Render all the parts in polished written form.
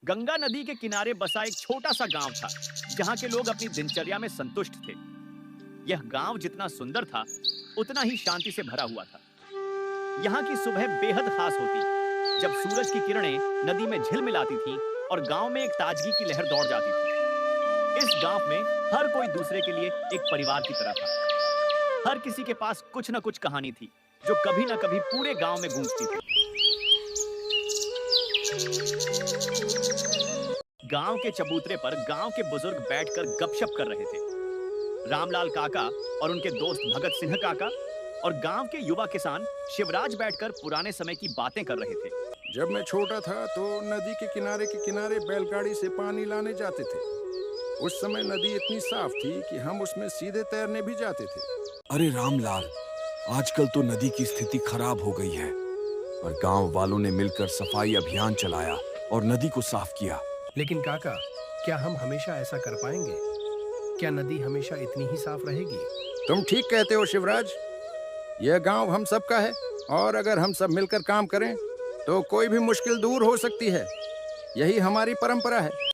गंगा नदी के किनारे बसा एक छोटा सा गांव था जहां के लोग अपनी दिनचर्या में संतुष्ट थे। यह गांव जितना सुंदर था उतना ही शांति से भरा हुआ था। यहाँ की सुबह बेहद खास होती जब सूरज की किरणें नदी में झिलमिलाती थीं और गांव में एक ताजगी की लहर दौड़ जाती थी। इस गांव में हर कोई दूसरे के लिए एक परिवार की तरह था। हर किसी के पास कुछ न कुछ कहानी थी जो कभी न कभी पूरे गांव में गूंजती थी। गांव के चबूतरे पर गांव के बुजुर्ग बैठकर गपशप कर रहे थे। रामलाल काका और उनके दोस्त भगत सिंह काका और गांव के युवा किसान शिवराज बैठकर पुराने समय की बातें कर रहे थे। जब मैं छोटा था तो नदी के किनारे बैलगाड़ी से पानी लाने जाते थे। उस समय नदी इतनी साफ थी कि हम उसमें सीधे तैरने भी जाते थे। अरे रामलाल, आजकल तो नदी की स्थिति खराब हो गई है, पर गांव वालों ने मिलकर सफाई अभियान चलाया और नदी को साफ किया। लेकिन काका, क्या हम हमेशा ऐसा कर पाएंगे? क्या नदी हमेशा इतनी ही साफ रहेगी? तुम ठीक कहते हो शिवराज। यह गांव हम सबका है और अगर हम सब मिलकर काम करें तो कोई भी मुश्किल दूर हो सकती है। यही हमारी परंपरा है।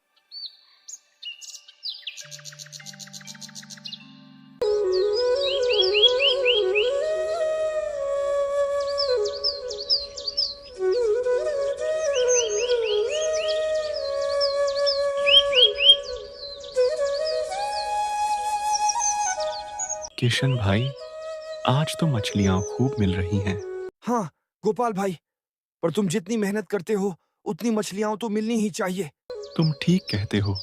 किशन भाई, आज तो मछलियां खूब मिल रही हैं। हाँ गोपाल भाई, पर तुम जितनी मेहनत करते हो उतनी मछलियां तो मिलनी ही चाहिए। तुम ठीक कहते हो,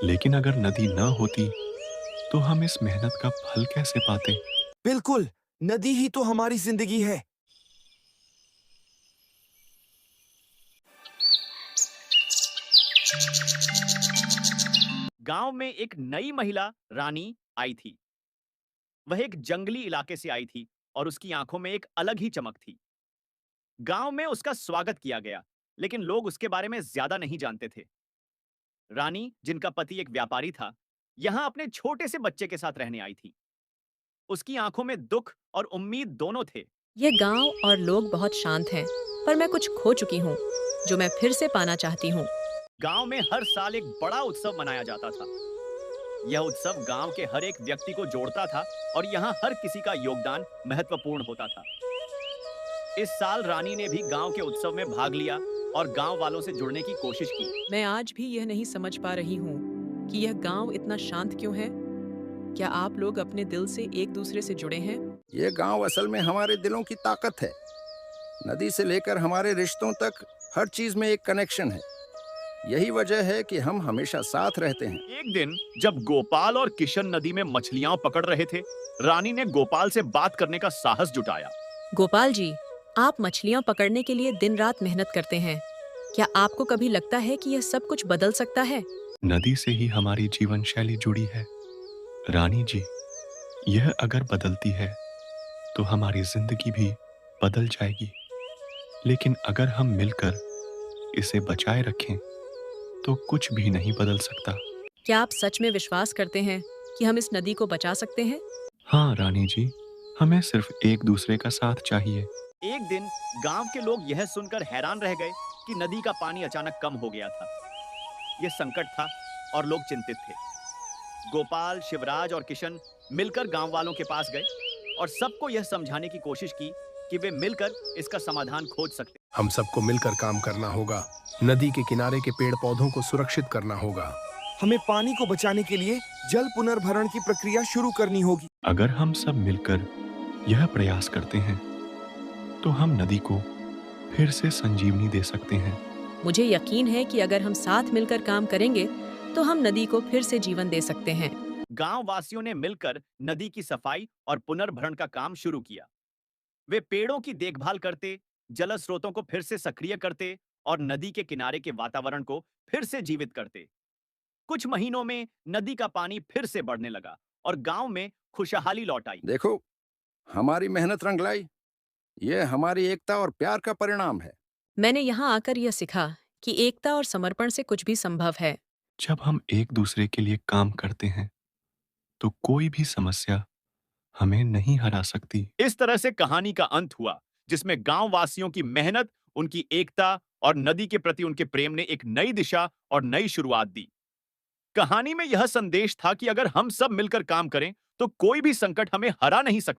लेकिन अगर नदी न होती तो हम इस मेहनत का फल कैसे पाते? बिल्कुल, नदी ही तो हमारी जिंदगी है। गांव में एक नई महिला रानी आई थी। वह एक जंगली इलाके से आई थी और उसकी आंखों में एक अलग ही चमक थी। गांव में उसका स्वागत किया गया, लेकिन लोग उसके बारे में ज्यादा नहीं जानते थे। रानी, जिनका पति एक व्यापारी था, यहां अपने छोटे से बच्चे के साथ रहने आई थी। उसकी आंखों में दुख और उम्मीद दोनों थे। ये गांव और लोग बहुत शांत हैं, पर मैं कुछ खो चुकी हूँ, जो मैं फिर से पाना चाहती हूँ। गांव में हर साल एक बड़ा उत्सव मनाया जाता था। यह उत्सव गांव के हर एक व्यक्ति को जोड़ता था और यहाँ हर किसी का योगदान महत्वपूर्ण होता था। इस साल रानी ने भी गांव के उत्सव में भाग लिया और गांव वालों से जुड़ने की कोशिश की। मैं आज भी यह नहीं समझ पा रही हूँ कि यह गांव इतना शांत क्यों है। क्या आप लोग अपने दिल से एक दूसरे से जुड़े हैं? ये गांव असल में हमारे दिलों की ताकत है। नदी से लेकर हमारे रिश्तों तक हर चीज में एक कनेक्शन है। यही वजह है कि हम हमेशा साथ रहते हैं। एक दिन जब गोपाल और किशन नदी में मछलियां पकड़ रहे थे, रानी ने गोपाल से बात करने का साहस जुटाया। गोपाल जी, आप मछलियाँ पकड़ने के लिए दिन रात मेहनत करते हैं। क्या आपको कभी लगता है कि यह सब कुछ बदल सकता है? नदी से ही हमारी जीवन शैली जुड़ी है। रानी जी, यह अगर बदलती है तो हमारी जिंदगी भी बदल जाएगी। लेकिन अगर हम मिलकर इसे बचाए रखें तो कुछ भी नहीं बदल सकता। क्या आप सच में विश्वास करते हैं कि हम इस नदी को बचा सकते हैं? हाँ रानी जी, हमें सिर्फ एक दूसरे का साथ चाहिए। एक दिन गांव के लोग यह सुनकर हैरान रह गए कि नदी का पानी अचानक कम हो गया था। यह संकट था और लोग चिंतित थे। गोपाल, शिवराज और किशन मिलकर गांव वालों के पास गए और सबको यह समझाने की कोशिश की कि वे मिलकर इसका समाधान खोज सकते। हम सबको मिलकर काम करना होगा। नदी के किनारे के पेड़ पौधों को सुरक्षित करना होगा। हमें पानी को बचाने के लिए जल पुनर्भरण की प्रक्रिया शुरू करनी होगी। अगर हम सब मिलकर यह प्रयास करते हैं तो हम नदी को फिर से संजीवनी दे सकते हैं। मुझे यकीन है कि अगर हम साथ मिलकर काम करेंगे तो हम नदी को फिर से जीवन दे सकते हैं। गांव वासियों ने मिलकर नदी की सफाई और पुनर्भरण का काम शुरू किया। वे पेड़ों की देखभाल करते, जल स्रोतों को फिर से सक्रिय करते और नदी के किनारे के वातावरण को फिर से जीवित करते। कुछ महीनों में नदी का पानी फिर से बढ़ने लगा और गांव में खुशहाली लौट आई। देखो, हमारी मेहनत रंग लाई। यह हमारी एकता और प्यार का परिणाम है। मैंने यहाँ आकर यह सीखा कि एकता और समर्पण से कुछ भी संभव है। जब हम एक दूसरे के लिए काम करते हैं तो कोई भी समस्या हमें नहीं हरा सकती। इस तरह से कहानी का अंत हुआ, जिसमें गांव वासियों की मेहनत, उनकी एकता और नदी के प्रति उनके प्रेम ने एक नई दिशा और नई शुरुआत दी। कहानी में यह संदेश था कि अगर हम सब मिलकर काम करें तो कोई भी संकट हमें हरा नहीं सकता।